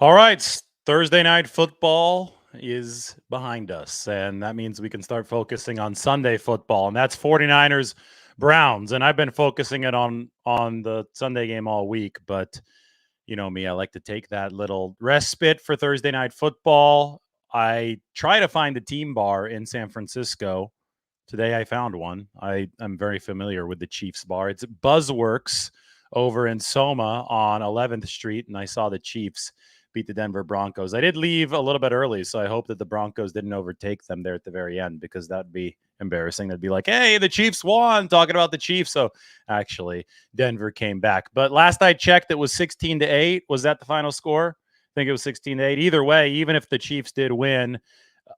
All right, Thursday night football is behind us, and that means we can start focusing on Sunday football, and that's 49ers Browns. And I've been focusing it on the Sunday game all week, but you know me, I like to take that little respite for Thursday night football. I try to find a team bar in San Francisco. Today I found one. I'm very familiar with the Chiefs bar. It's Buzzworks over in Soma on 11th Street, and I saw the Chiefs beat the Denver Broncos. I did leave a little bit early, so I hope that the Broncos didn't overtake them there at the very end, because that'd be embarrassing. That'd be like, hey, the Chiefs won, talking about the Chiefs. So actually, Denver came back. But last I checked, it was 16-8. Was that the final score? I think it was 16-8. Either way, even if the Chiefs did win,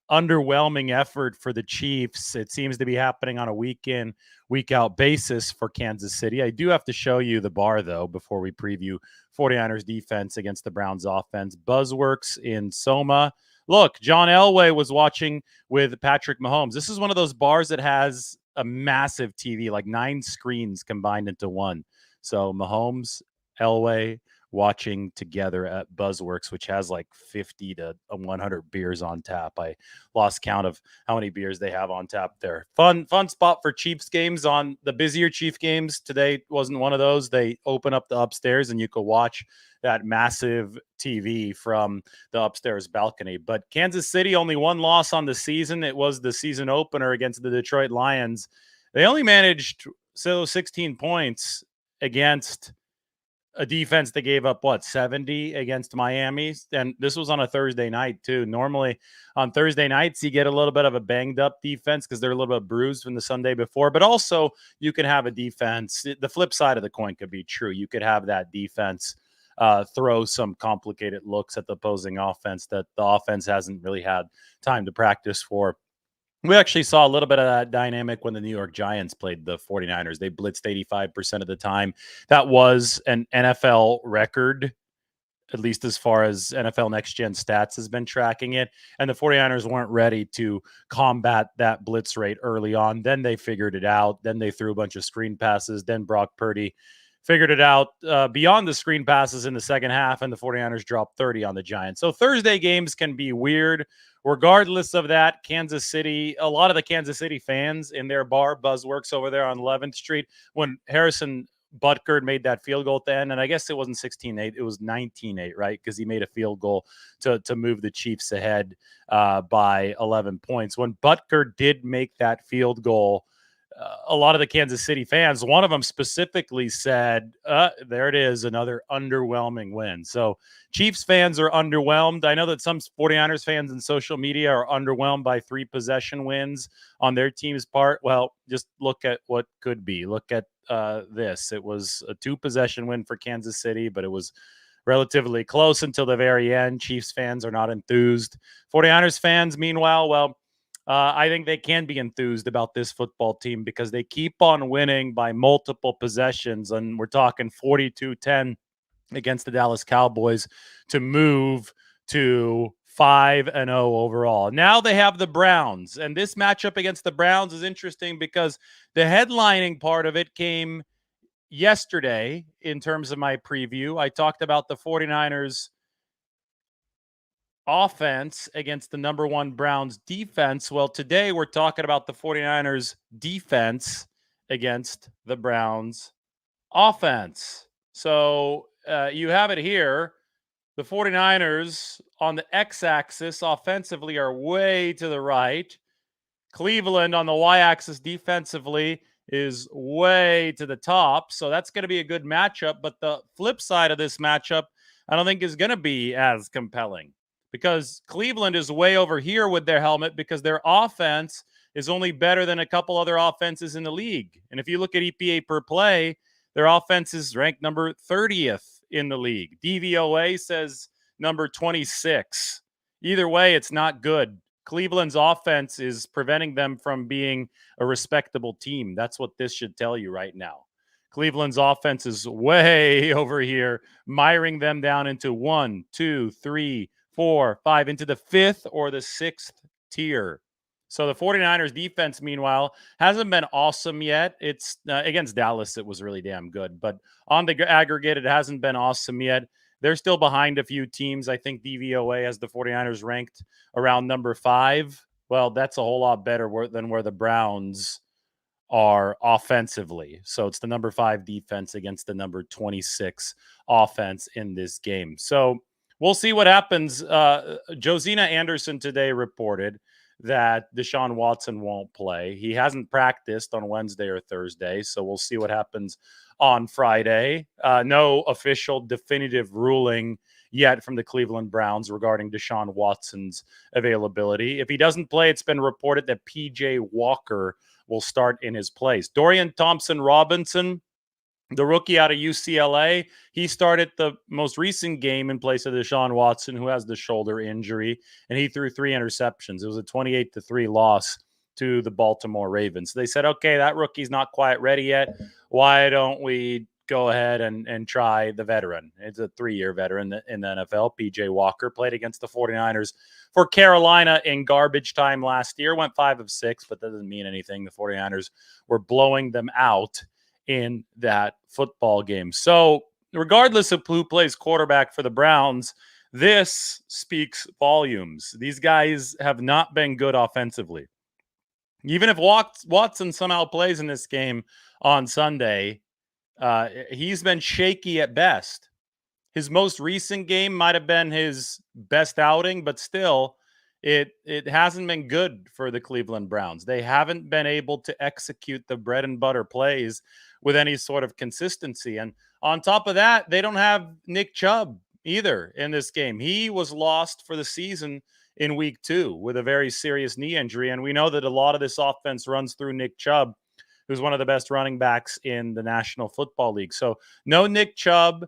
underwhelming effort for the Chiefs. It seems to be happening on a week in, week out basis for Kansas City. I do have to show you the bar, though, before we preview 49ers defense against the Browns offense. Buzzworks in Soma. Look, John Elway was watching with Patrick Mahomes. This is one of those bars that has a massive TV, like 9 screens combined into one. So Mahomes, Elway, watching together at Buzzworks, which has like 50 to 100 beers on tap. I lost count of how many beers they have on tap there. Fun spot for Chiefs games on the busier Chief games. Today wasn't one of those. They open up the upstairs and you could watch that massive TV from the upstairs balcony. But Kansas City, only one loss on the season. It was the season opener against the Detroit Lions. They only managed 16 points against a defense that gave up 70 against Miami, and this was on a Thursday night too. Normally on Thursday nights you get a little bit of a banged up defense because they're a little bit bruised from the Sunday before, but also you can have a defense. The flip side of the coin could be true. You could have that defense throw some complicated looks at the opposing offense that the offense hasn't really had time to practice for. We actually saw a little bit of that dynamic when the New York Giants played the 49ers. They blitzed 85% of the time. That was an NFL record, at least as far as NFL Next Gen Stats has been tracking it. And the 49ers weren't ready to combat that blitz rate early on. Then they figured it out. Then they threw a bunch of screen passes. Then Brock Purdy figured it out beyond the screen passes in the second half, and the 49ers dropped 30 on the Giants. So Thursday games can be weird. Regardless of that, Kansas City, a lot of the Kansas City fans in their bar, Buzzworks over there on 11th Street, when Harrison Butker made that field goal at the end, and I guess it wasn't 16-8, it was 19-8, right? Because he made a field goal to move the Chiefs ahead by 11 points. When Butker did make that field goal, a lot of the Kansas City fans, one of them specifically said, there it is, another underwhelming win. So Chiefs fans are underwhelmed. I know that some 49ers fans in social media are underwhelmed by 3 possession wins on their team's part. Well, just look at what could be. Look at this. It was a 2 possession win for Kansas City, but it was relatively close until the very end. Chiefs fans are not enthused. 49ers fans, meanwhile, well, I think they can be enthused about this football team because they keep on winning by multiple possessions. And we're talking 42-10 against the Dallas Cowboys to move to 5-0 overall. Now they have the Browns. And this matchup against the Browns is interesting because the headlining part of it came yesterday in terms of my preview. I talked about the 49ers offense against the number 1 Browns defense. Well, today we're talking about the 49ers defense against the Browns offense. So you have it here. The 49ers on the x-axis offensively are way to the right. Cleveland on the y-axis defensively is way to the top. So that's going to be a good matchup. But the flip side of this matchup, I don't think is going to be as compelling, because Cleveland is way over here with their helmet because their offense is only better than a couple other offenses in the league. And if you look at EPA per play, their offense is ranked number 30th in the league. DVOA says number 26. Either way, it's not good. Cleveland's offense is preventing them from being a respectable team. That's what this should tell you right now. Cleveland's offense is way over here, miring them down into 1, 2, 3, 4, 5, into the 5th or the 6th tier. So the 49ers defense, meanwhile, hasn't been awesome yet. It's against Dallas, it was really damn good. But on the aggregate, it hasn't been awesome yet. they're still behind a few teams. I think DVOA has the 49ers ranked around number 5. Well, that's a whole lot better than where the Browns are offensively. So it's the number 5 defense against the number 26 offense in this game. So we'll see what happens. Josina Anderson today reported that Deshaun Watson won't play. He hasn't practiced on Wednesday or Thursday, so we'll see what happens on Friday. No official definitive ruling yet from the Cleveland Browns regarding Deshaun Watson's availability. If he doesn't play, it's been reported that P.J. Walker will start in his place. Dorian Thompson-Robinson, the rookie out of UCLA, he started the most recent game in place of Deshaun Watson, who has the shoulder injury, and he threw 3 interceptions. It was a 28-3 loss to the Baltimore Ravens. They said, okay, that rookie's not quite ready yet. Why don't we go ahead and try the veteran? It's a 3-year veteran in the NFL. P.J. Walker played against the 49ers for Carolina in garbage time last year. Went 5 of 6, but that doesn't mean anything. The 49ers were blowing them out in that football game. So regardless of who plays quarterback for the Browns, this speaks volumes. These guys have not been good offensively. Even if Watson somehow plays in this game on Sunday, he's been shaky at best. His most recent game might have been his best outing, but still, it hasn't been good for the Cleveland Browns. They haven't been able to execute the bread and butter plays with any sort of consistency. And on top of that, they don't have Nick Chubb either in this game. He was lost for the season in week 2 with a very serious knee injury. And we know that a lot of this offense runs through Nick Chubb, who's one of the best running backs in the National Football League. So no Nick Chubb.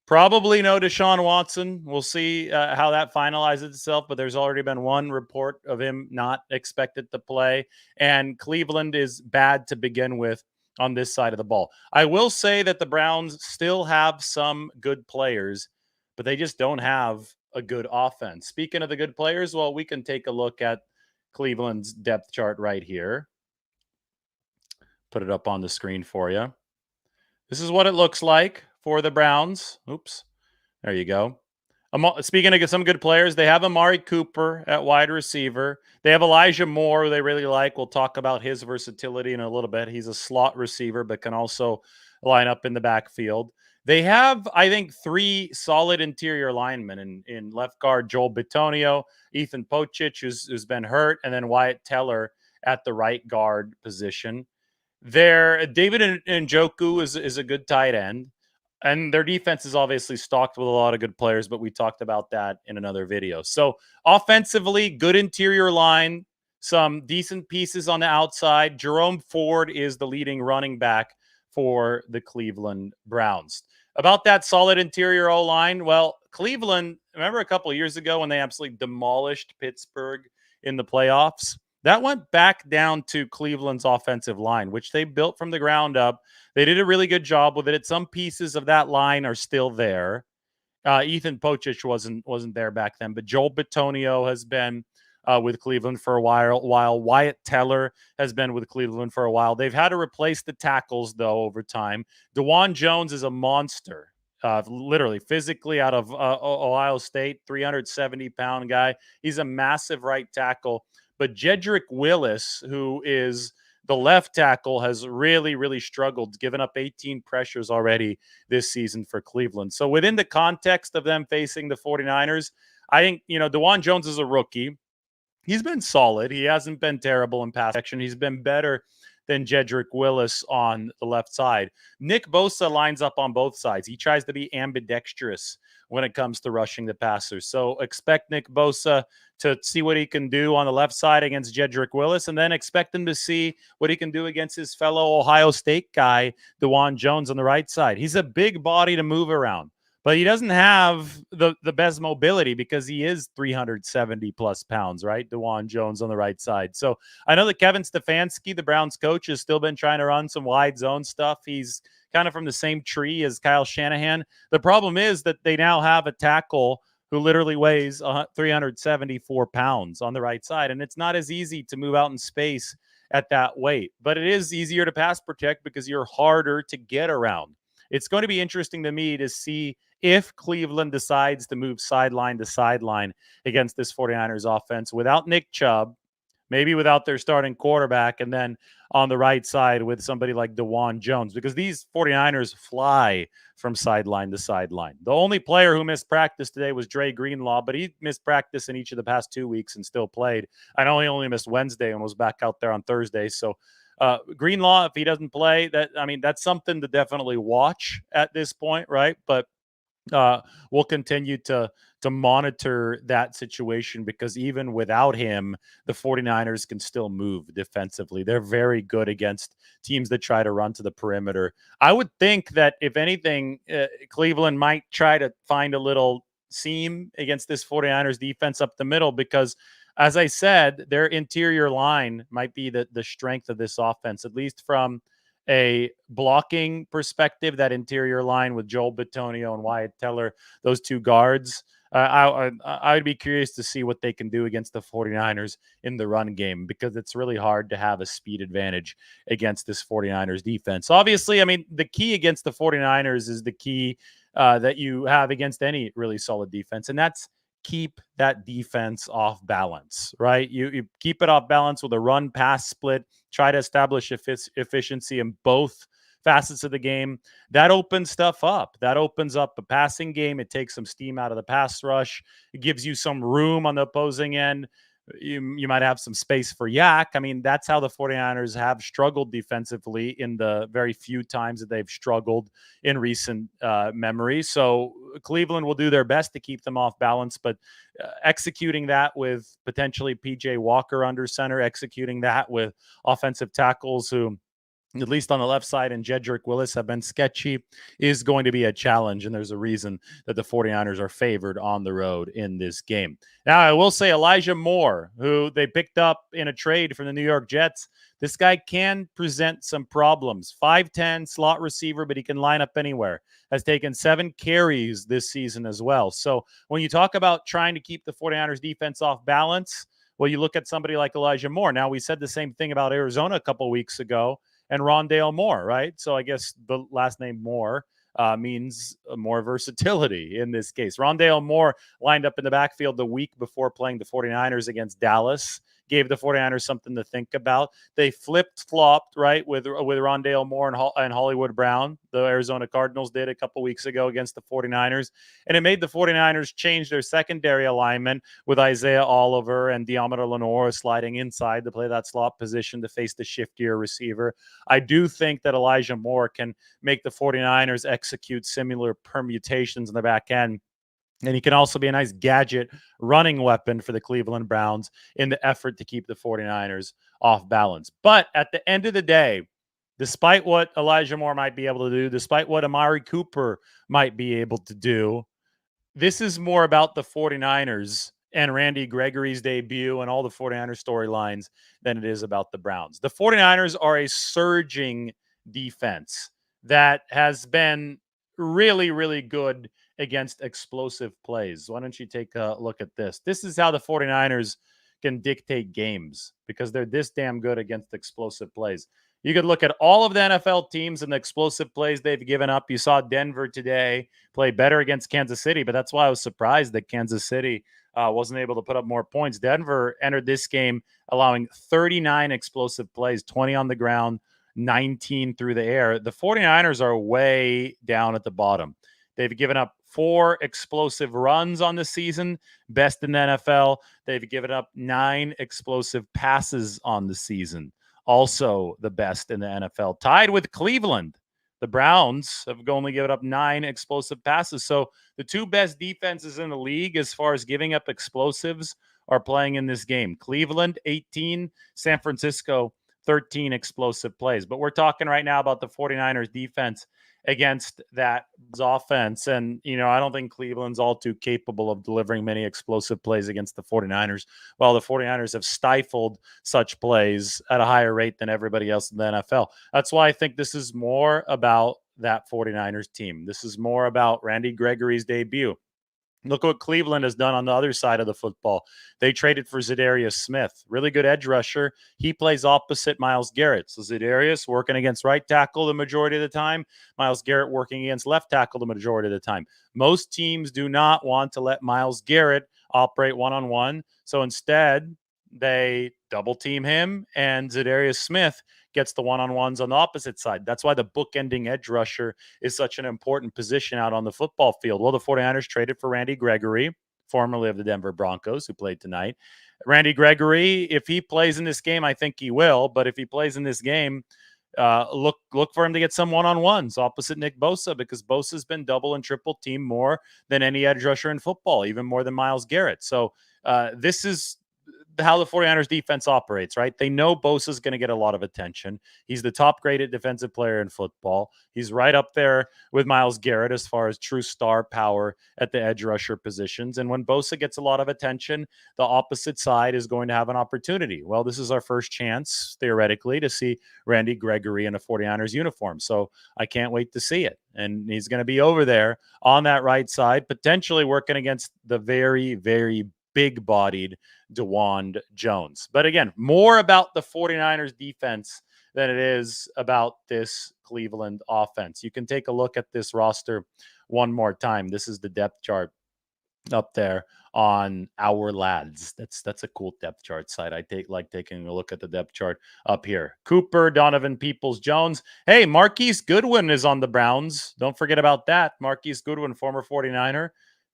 Probably no Deshaun Watson. We'll see how that finalizes itself, but there's already been one report of him not expected to play, and Cleveland is bad to begin with on this side of the ball. I will say that the Browns still have some good players, but they just don't have a good offense. Speaking of the good players, well, we can take a look at Cleveland's depth chart right here. Put it up on the screen for you. This is what it looks like for the Browns. Oops. There you go. Speaking of some good players, they have Amari Cooper at wide receiver. They have Elijah Moore, who they really like. We'll talk about his versatility in a little bit. He's a slot receiver, but can also line up in the backfield. They have, I think, 3 solid interior linemen in left guard, Joel Bitonio, Ethan Pocic, who's been hurt, and then Wyatt Teller at the right guard position. David Njoku is a good tight end. And their defense is obviously stocked with a lot of good players, but we talked about that in another video. So offensively, good interior line, some decent pieces on the outside. Jerome Ford is the leading running back for the Cleveland Browns. About that solid interior O-line, well, Cleveland, remember a couple of years ago when they absolutely demolished Pittsburgh in the playoffs? That went back down to Cleveland's offensive line, which they built from the ground up. They did a really good job with it. Some pieces of that line are still there. Ethan Pocic wasn't there back then, but Joel Bitonio has been with Cleveland for a while. Wyatt Teller has been with Cleveland for a while. They've had to replace the tackles, though, over time. DeJuan Jones is a monster, literally, physically out of Ohio State, 370-pound guy. He's a massive right tackle. But Jedrick Willis, who is the left tackle, has really, really struggled, given up 18 pressures already this season for Cleveland. So within the context of them facing the 49ers, I think, DeJuan Jones is a rookie. He's been solid. He hasn't been terrible in pass action. He's been better than Jedrick Willis on the left side. Nick Bosa lines up on both sides. He tries to be ambidextrous when it comes to rushing the passers. So expect Nick Bosa to see what he can do on the left side against Jedrick Willis, and then expect him to see what he can do against his fellow Ohio State guy, DeJuan Jones, on the right side. He's a big body to move around, but he doesn't have the best mobility because he is 370-plus pounds, right? DeJuan Jones on the right side. So I know that Kevin Stefanski, the Browns coach, has still been trying to run some wide zone stuff. He's kind of from the same tree as Kyle Shanahan. The problem is that they now have a tackle who literally weighs 374 pounds on the right side, and it's not as easy to move out in space at that weight. But it is easier to pass protect because you're harder to get around. It's going to be interesting to me to see if Cleveland decides to move sideline to sideline against this 49ers offense without Nick Chubb, maybe without their starting quarterback, and then on the right side with somebody like DeJuan Jones, because these 49ers fly from sideline to sideline. The only player who missed practice today was Dre Greenlaw, but he missed practice in each of the past 2 weeks and still played. I know he only missed Wednesday and was back out there on Thursday. So Greenlaw, if he doesn't play, that's something to definitely watch at this point, right? But we'll continue to monitor that situation, because even without him, the 49ers can still move defensively. They're very good against teams that try to run to the perimeter. I would think that if anything, Cleveland might try to find a little seam against this 49ers defense up the middle, because as I said, their interior line might be the strength of this offense, at least from a blocking perspective. That interior line with Joel Bitonio and Wyatt Teller, those two guards, I'd be curious to see what they can do against the 49ers in the run game, because it's really hard to have a speed advantage against this 49ers defense. Obviously, I mean, the key against the 49ers is the key that you have against any really solid defense, and that's keep that defense off balance, right? You keep it off balance with a run pass split, try to establish efficiency in both facets of the game. That opens stuff up. That opens up a passing game. It takes some steam out of the pass rush. It gives you some room on the opposing end. You might have some space for Yak. I mean, that's how the 49ers have struggled defensively in the very few times that they've struggled in recent memory. So Cleveland will do their best to keep them off balance, but executing that with potentially P.J. Walker under center, executing that with offensive tackles who, at least on the left side, and Jedrick Willis have been sketchy, is going to be a challenge. And there's a reason that the 49ers are favored on the road in this game. Now, I will say Elijah Moore, who they picked up in a trade from the New York Jets, this guy can present some problems. 5'10", slot receiver, but he can line up anywhere. Has taken 7 carries this season as well. So when you talk about trying to keep the 49ers defense off balance, well, you look at somebody like Elijah Moore. Now, we said the same thing about Arizona a couple weeks ago and Rondale Moore, right? So I guess the last name Moore means more versatility in this case. Rondale Moore lined up in the backfield the week before playing the 49ers against Dallas, gave the 49ers something to think about. They flipped-flopped, right, with Rondale Moore and Hollywood Brown. The Arizona Cardinals did a couple weeks ago against the 49ers. And it made the 49ers change their secondary alignment with Isaiah Oliver and Diamante Lenore sliding inside to play that slot position to face the shiftier receiver. I do think that Elijah Moore can make the 49ers execute similar permutations in the back end. And he can also be a nice gadget running weapon for the Cleveland Browns in the effort to keep the 49ers off balance. But at the end of the day, despite what Elijah Moore might be able to do, despite what Amari Cooper might be able to do, this is more about the 49ers and Randy Gregory's debut and all the 49ers storylines than it is about the Browns. The 49ers are a surging defense that has been really, really good against explosive plays. Why don't you take a look at this? This is how the 49ers can dictate games, because they're this damn good against explosive plays. You could look at all of the NFL teams and the explosive plays they've given up. You saw Denver today play better against Kansas City, but that's why I was surprised that Kansas City wasn't able to put up more points. Denver entered this game allowing 39 explosive plays, 20 on the ground, 19 through the air. The 49ers are way down at the bottom. They've given up 4 explosive runs on the season, best in the NFL. They've given up 9 explosive passes on the season, also the best in the NFL, tied with Cleveland. The Browns have only given up 9 explosive passes. So the 2 best defenses in the league as far as giving up explosives are playing in this game. Cleveland, 18, San Francisco, 13 explosive plays. But we're talking right now about the 49ers defense against that offense. And, I don't think Cleveland's all too capable of delivering many explosive plays against the 49ers, while the 49ers have stifled such plays at a higher rate than everybody else in the NFL. That's why I think this is more about that 49ers team. This is more about Randy Gregory's debut. Look what Cleveland has done on the other side of the football. They traded for Zadarius Smith, really good edge rusher. He plays opposite Myles Garrett. So Zadarius working against right tackle the majority of the time, Myles Garrett working against left tackle the majority of the time. Most teams do not want to let Myles Garrett operate one-on-one. So instead, they double team him, and Zadarius Smith gets the one-on-ones on the opposite side. That's why the bookending edge rusher is such an important position out on the football field. Well, the 49ers traded for Randy Gregory, formerly of the Denver Broncos, who played tonight. Randy Gregory, if he plays in this game, I think he will. But if he plays in this game, look for him to get some one-on-ones opposite Nick Bosa, because Bosa's been double and triple team more than any edge rusher in football, even more than Myles Garrett. So this is how the 49ers defense operates, right? They know Bosa's going to get a lot of attention. He's the top graded defensive player in football. He's right up there with Myles Garrett as far as true star power at the edge rusher positions. And when Bosa gets a lot of attention, the opposite side is going to have an opportunity. Well, this is our first chance, theoretically, to see Randy Gregory in a 49ers uniform. So I can't wait to see it. And he's going to be over there on that right side, potentially working against the very, very big-bodied DeJuan Jones. But again, more about the 49ers defense than it is about this Cleveland offense. You can take a look at this roster one more time. This is the depth chart up there on Our Lads. That's a cool depth chart site. I like taking a look at the depth chart up here. Cooper, Donovan Peoples-Jones. Hey, Marquise Goodwin is on the Browns. Don't forget about that. Marquise Goodwin, former 49er.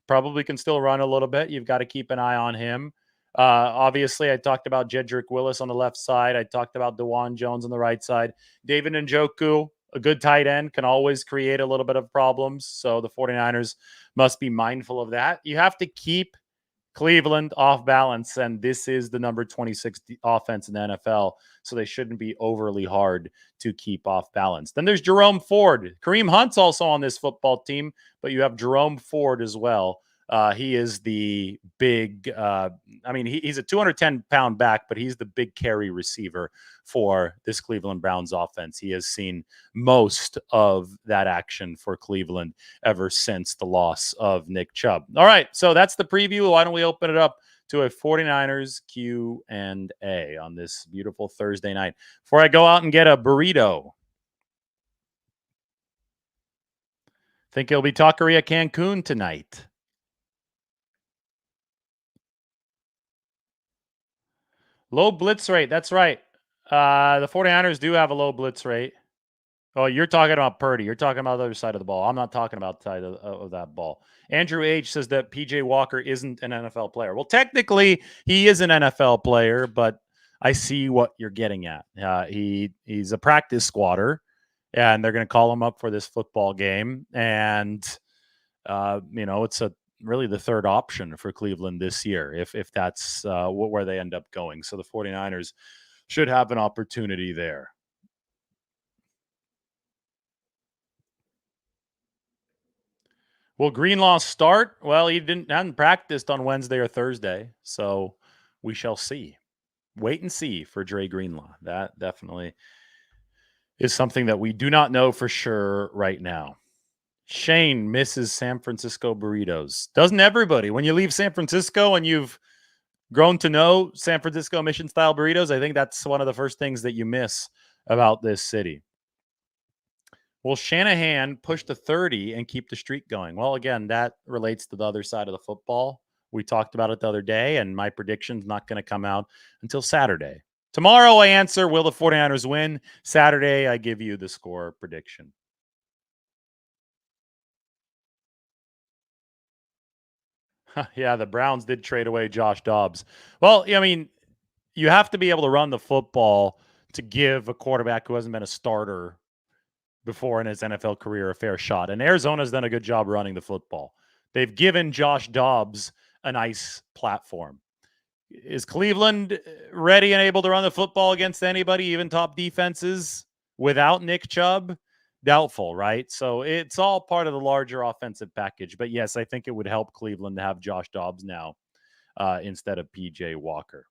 Probably can still run a little bit. You've got to keep an eye on him. Obviously, I talked about Jedrick Willis on the left side. I talked about DeJuan Jones on the right side. David Njoku, a good tight end, can always create a little bit of problems. So the 49ers must be mindful of that. You have to keep Cleveland off balance, and this is the number 26 offense in the NFL, so they shouldn't be overly hard to keep off balance. Then there's Jerome Ford. Kareem Hunt's also on this football team, but you have Jerome Ford as well. He is the big, he's a 210-pound back, but he's the big carry receiver for this Cleveland Browns offense. He has seen most of that action for Cleveland ever since the loss of Nick Chubb. All right, so that's the preview. Why don't we open it up to a 49ers Q&A on this beautiful Thursday night before I go out and get a burrito? Think it'll be Taqueria Cancun tonight. Low blitz rate. That's right. The 49ers do have a low blitz rate. Oh, you're talking about Purdy. You're talking about the other side of the ball. I'm not talking about the side of that ball. Andrew H. says that P.J. Walker isn't an NFL player. Well, technically, he is an NFL player, but I see what you're getting at. He's a practice squatter, and they're going to call him up for this football game. And, it's really the third option for Cleveland this year, if that's where they end up going. So the 49ers should have an opportunity there. Will Greenlaw start? Well, he hadn't practiced on Wednesday or Thursday, so we shall see. Wait and see for Dre Greenlaw. That definitely is something that we do not know for sure right now. Shane misses San Francisco burritos. Doesn't everybody? When you leave San Francisco and you've grown to know San Francisco mission-style burritos, I think that's one of the first things that you miss about this city. Will Shanahan push to 30 and keep the streak going? Well, again, that relates to the other side of the football. We talked about it the other day, and my prediction's not going to come out until Saturday. Tomorrow I answer, will the 49ers win? Saturday, I give you the score prediction. Yeah, the Browns did trade away Josh Dobbs. Well, you have to be able to run the football to give a quarterback who hasn't been a starter before in his NFL career a fair shot. And Arizona's done a good job running the football. They've given Josh Dobbs a nice platform. Is Cleveland ready and able to run the football against anybody, even top defenses, without Nick Chubb? Doubtful, right? So it's all part of the larger offensive package. But yes, I think it would help Cleveland to have Josh Dobbs now instead of P.J. Walker.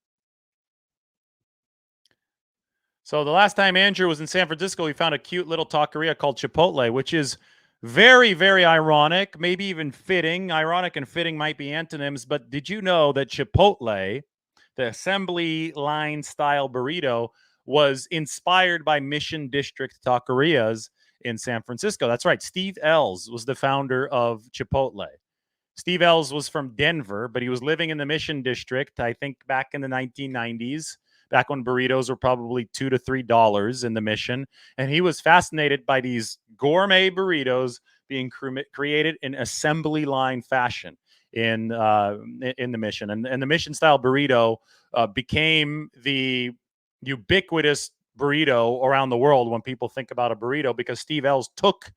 So the last time Andrew was in San Francisco, he found a cute little taqueria called Chipotle, which is Very, very ironic, maybe even fitting. Ironic and fitting might be antonyms, but did you know that Chipotle, the assembly line style burrito, was inspired by Mission District taquerias in San Francisco? That's right. Steve Ells was the founder of Chipotle. Steve Ells was from Denver, but he was living in the Mission District, I think back in the 1990s, back when burritos were probably $2 to $3 in the Mission. And he was fascinated by these gourmet burritos being created in assembly line fashion in the Mission. And the Mission style burrito became the ubiquitous burrito around the world when people think about a burrito because Steve Ells took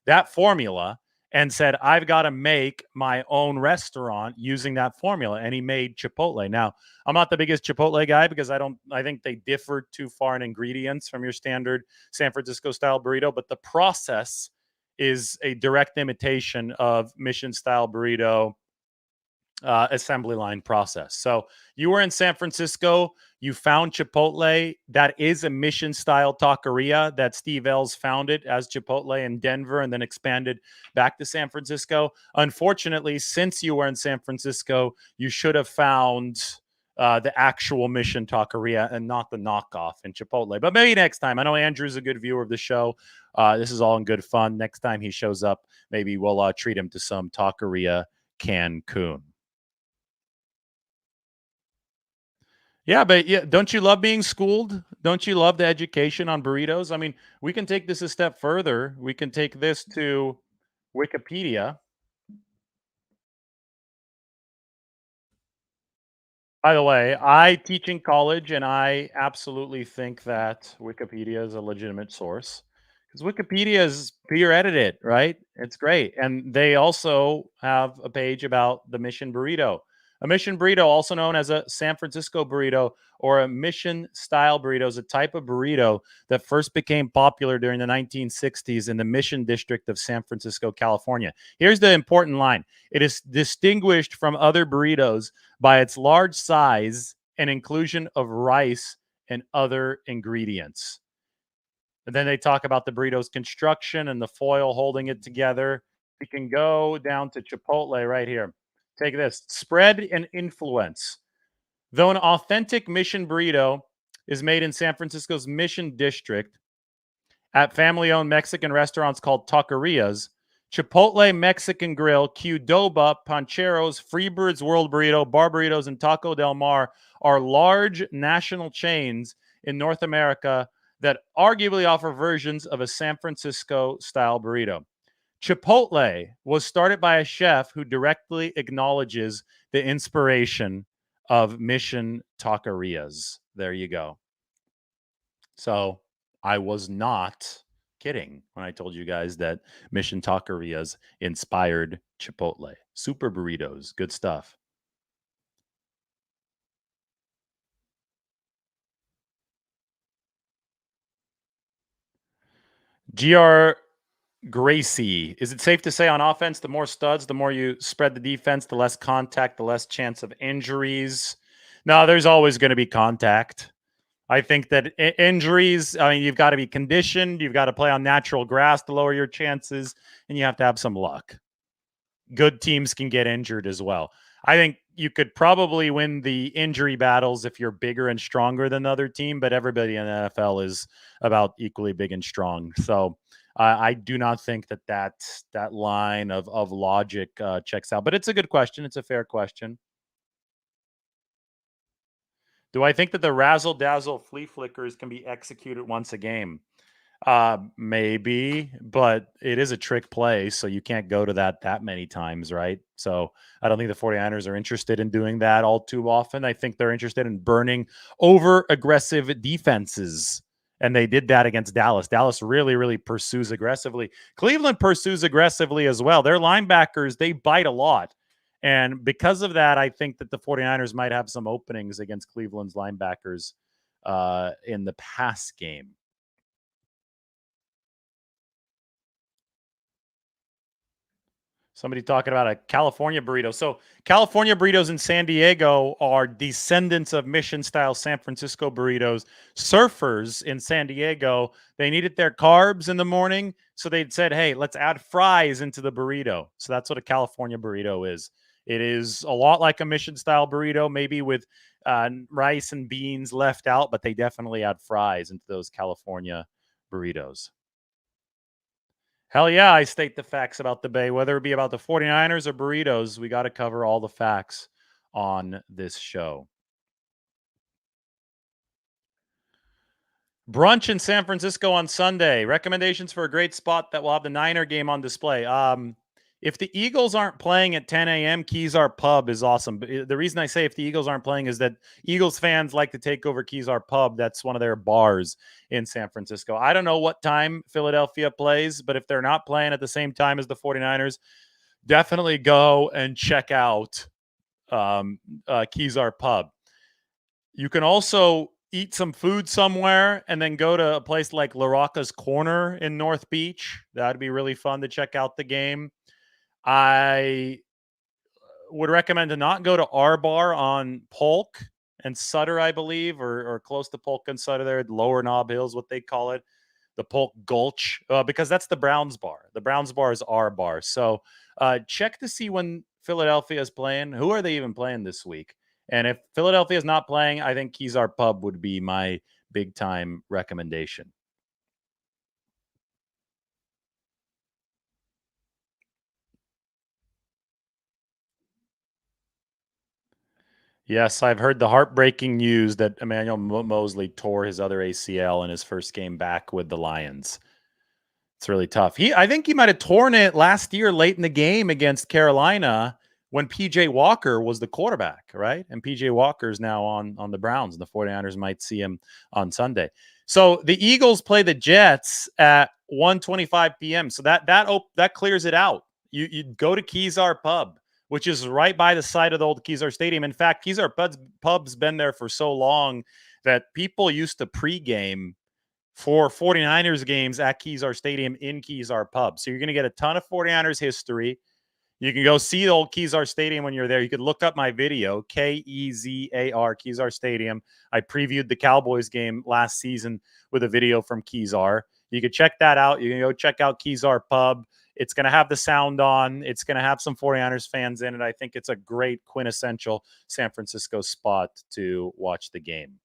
that formula and said, I've got to make my own restaurant using that formula. And he made Chipotle. Now, I'm not the biggest Chipotle guy because I think they differ too far in ingredients from your standard San Francisco style burrito, but the process is a direct imitation of Mission style burrito assembly line process. So you were in San Francisco, you found Chipotle. That is a Mission style taqueria that Steve Ells founded as Chipotle in Denver and then expanded back to San Francisco. Unfortunately, since you were in San Francisco, you should have found the actual Mission taqueria and not the knockoff in Chipotle. But maybe next time. I know Andrew's a good viewer of the show. This is all in good fun. Next time he shows up, maybe we'll treat him to some taqueria Cancun. Yeah, but yeah, don't you love being schooled? Don't you love the education on burritos? I mean, we can take this a step further. We can take this to Wikipedia. By the way, I teach in college and I absolutely think that Wikipedia is a legitimate source because Wikipedia is peer edited, right? It's great. And they also have a page about the Mission Burrito. A Mission Burrito, also known as a San Francisco burrito or a Mission style burrito, is a type of burrito that first became popular during the 1960s in the Mission District of San Francisco, California. Here's the important line: it is distinguished from other burritos by its large size and inclusion of rice and other ingredients. And then they talk about the burrito's construction and the foil holding it together. We can go down to Chipotle right here. Take this: spread and influence. Though an authentic Mission burrito is made in San Francisco's Mission District at family owned Mexican restaurants called taquerias, Chipotle Mexican Grill, Qdoba, Pancheros, Freebird's World Burrito, Bar Burritos, and Taco Del Mar are large national chains in North America that arguably offer versions of a San Francisco style burrito. Chipotle was started by a chef who directly acknowledges the inspiration of Mission Taquerias. There you go. So I was not kidding when I told you guys that Mission Taquerias inspired Chipotle. Super burritos, good stuff. GR Gracie, is it safe to say on offense, the more studs, the more you spread the defense, the less contact, the less chance of injuries? No, there's always going to be contact. I think that injuries, I mean, you've got to be conditioned, you've got to play on natural grass to lower your chances, and you have to have some luck. Good teams can get injured as well. I think you could probably win the injury battles if you're bigger and stronger than the other team, but everybody in the NFL is about equally big and strong. So I do not think that line of logic checks out. But it's a good question. It's a fair question. Do I think that the razzle dazzle flea flickers can be executed once a game? Maybe, but it is a trick play, so you can't go to that many times, right? So I don't think the 49ers are interested in doing that all too often. I think they're interested in burning over aggressive defenses. And they did that against Dallas. Dallas really, really pursues aggressively. Cleveland pursues aggressively as well. Their linebackers, they bite a lot. And because of that, I think that the 49ers might have some openings against Cleveland's linebackers in the pass game. Somebody talking about a California burrito. So California burritos in San Diego are descendants of mission-style San Francisco burritos. Surfers in San Diego, they needed their carbs in the morning, so they said, hey, let's add fries into the burrito. So that's what a California burrito is. It is a lot like a mission-style burrito, maybe with rice and beans left out, but they definitely add fries into those California burritos. Hell yeah, I state the facts about the Bay, whether it be about the 49ers or burritos. We got to cover all the facts on this show. Brunch in San Francisco on Sunday. Recommendations for a great spot that will have the Niner game on display. If the Eagles aren't playing at 10 a.m., Kezar Pub is awesome. The reason I say if the Eagles aren't playing is that Eagles fans like to take over Kezar Pub. That's one of their bars in San Francisco. I don't know what time Philadelphia plays, but if they're not playing at the same time as the 49ers, definitely go and check out Kezar Pub. You can also eat some food somewhere and then go to a place like La Rocca's Corner in North Beach. That'd be really fun to check out the game. I would recommend to not go to our bar on Polk and Sutter, I believe, or close to Polk and Sutter there, Lower Knob Hills, what they call it, the Polk Gulch, because that's the Browns bar. The Browns bar is our bar. So check to see when Philadelphia is playing. Who are they even playing this week? And if Philadelphia is not playing, I think Kezar Pub would be my big time recommendation. Yes, I've heard the heartbreaking news that Emmanuel Mosley tore his other ACL in his first game back with the Lions. It's really tough. I think he might have torn it last year late in the game against Carolina when P.J. Walker was the quarterback, right? And P.J. Walker is now on the Browns, and the 49ers might see him on Sunday. So the Eagles play the Jets at 1:25 p.m. So that clears it out. You go to Kezar Pub, which is right by the side of the old Kezar Stadium. In fact, Kezar Pub's been there for so long that people used to pregame for 49ers games at Kezar Stadium in Kezar Pub. So you're going to get a ton of 49ers history. You can go see the old Kezar Stadium when you're there. You could look up my video, Kezar, Kezar Stadium. I previewed the Cowboys game last season with a video from Kezar. You could check that out. You can go check out Kezar Pub. It's going to have the sound on. It's going to have some 49ers fans in it. I think it's a great quintessential San Francisco spot to watch the game.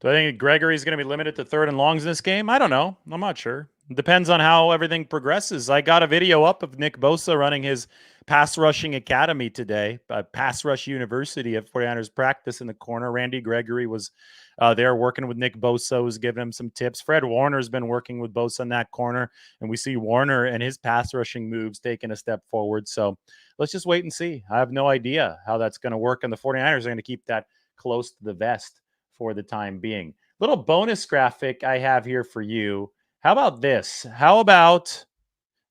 Do I think Gregory's going to be limited to third and longs in this game? I don't know. I'm not sure. It depends on how everything progresses. I got a video up of Nick Bosa running his pass rushing academy today, pass rush university at 49ers practice in the corner. Randy Gregory was there working with Nick Bosa, was giving him some tips. Fred Warner's been working with Bosa in that corner, and we see Warner and his pass rushing moves taking a step forward. So let's just wait and see. I have no idea how that's going to work, and the 49ers are going to keep that close to the vest for the time being. Little bonus graphic I have here for you. How about this? How about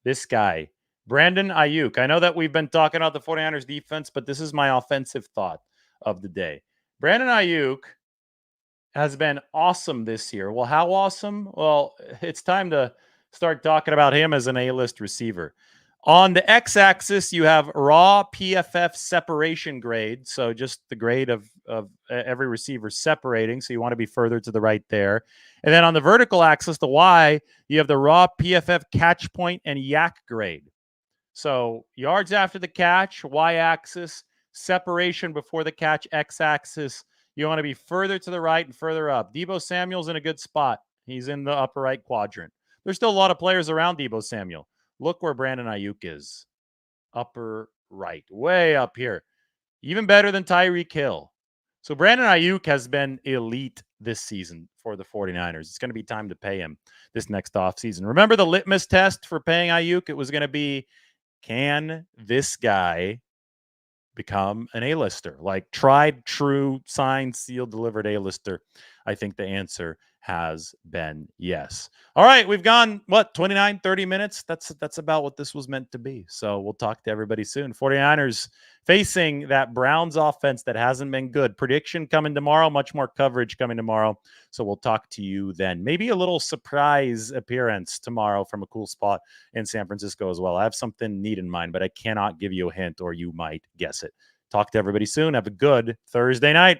this guy, Brandon Aiyuk? I know that we've been talking about the 49ers defense, but this is my offensive thought of the day. Brandon Aiyuk has been awesome this year. Well, how awesome? Well, it's time to start talking about him as an A-list receiver. On the x-axis, you have raw PFF separation grade, so just the grade of every receiver separating, so you want to be further to the right there. And then on the vertical axis, the Y, you have the raw PFF catch point and yak grade. So yards after the catch, Y-axis, separation before the catch, X-axis. You want to be further to the right and further up. Deebo Samuel's in a good spot. He's in the upper right quadrant. There's still a lot of players around Deebo Samuel. Look where Brandon Aiyuk is. Upper right. Way up here. Even better than Tyreek Hill. So Brandon Aiyuk has been elite this season for the 49ers. It's going to be time to pay him this next offseason. Remember the litmus test for paying Aiyuk? It was going to be, can this guy become an A-lister? Like tried, true, signed, sealed, delivered A-lister. I think the answer has been yes. All right, we've gone, 29, 30 minutes? That's about what this was meant to be. So we'll talk to everybody soon. 49ers facing that Browns offense that hasn't been good. Prediction coming tomorrow, much more coverage coming tomorrow. So we'll talk to you then. Maybe a little surprise appearance tomorrow from a cool spot in San Francisco as well. I have something neat in mind, but I cannot give you a hint or you might guess it. Talk to everybody soon. Have a good Thursday night.